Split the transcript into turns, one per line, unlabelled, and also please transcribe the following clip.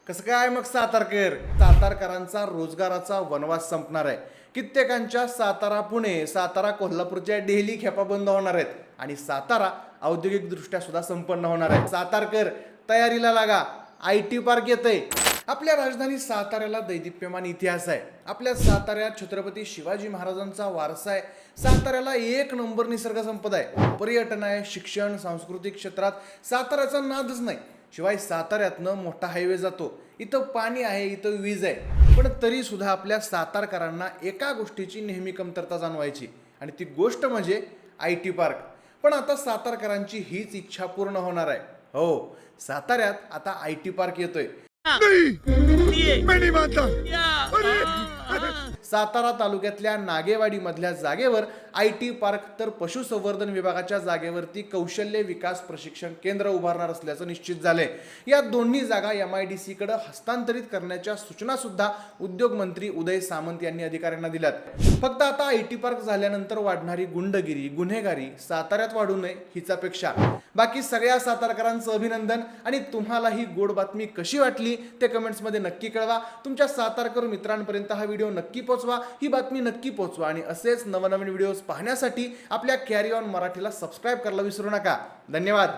कसं काय मग सातारकरांचा रोजगाराचा वनवास संपणार आहे। कित्येकांच्या सातारा पुणे सातारा कोल्हापूरच्या डेली खेपा बंद होणार आहेत आणि सातारा औद्योगिक दृष्ट्या सुद्धा संपन्न होणार आहे। सातारकर तयारीला लागा, IT पार्क येतंय। आपल्या राजधानी साताऱ्याला दैदिप्यमान इतिहास आहे। आपल्या साताऱ्यात छत्रपती शिवाजी महाराजांचा वारसा आहे। साताऱ्याला एक नंबर निसर्ग संपदा आहे। पर्यटन आहे, शिक्षण, सांस्कृतिक क्षेत्रात साताऱ्याचा नादच नाही। शिवाय साताऱ्यातनं मोठा हायवे जातो, इथं पाणी आहे, इथं वीज आहे। पण तरी सुद्धा आपल्या सातारकरांना एका गोष्टीची नेहमी कमतरता जाणवायची आणि ती गोष्ट म्हणजे IT पार्क। पण आता सातारकरांची हीच इच्छा पूर्ण होणार आहे। हो, साताऱ्यात आता IT पार्क येतोय। सातारा तालुक्यातल्या नागेवाडी मधल्या जागेवर IT पार्क तर पशुसंवर्धन विभागाच्या जागेवरती कौशल्य विकास प्रशिक्षण केंद्र उभारणार असल्याचं निश्चित झालंय। या दोन्ही जागा MIDC कडे हस्तांतरित करण्याच्या सूचना सुद्धा उद्योग मंत्री उदय सामंत यांनी अधिकाऱ्यांना दिल्यात। फक्त आता IT पार्क झाल्यानंतर वाढणारी गुंडगिरी, गुन्हेगारी साताऱ्यात वाढू नये हीच अपेक्षा। बाकी सगळ्या सातारकरांचं अभिनंदन आणि तुम्हाला ही गोड बातमी कशी वाटली ते कमेंट्स मध्ये नक्की कळवा। तुमच्या सातारकर मित्रांपर्यंत हा व्हिडिओ नक्की पोहोचवा, ही बातमी नक्की पोहोचवा आणि असेच नवनवीन व्हिडिओज पाहण्यासाठी आपल्या कॅरी ऑन मराठीला सबस्क्राइब करायला विसरू नका। धन्यवाद।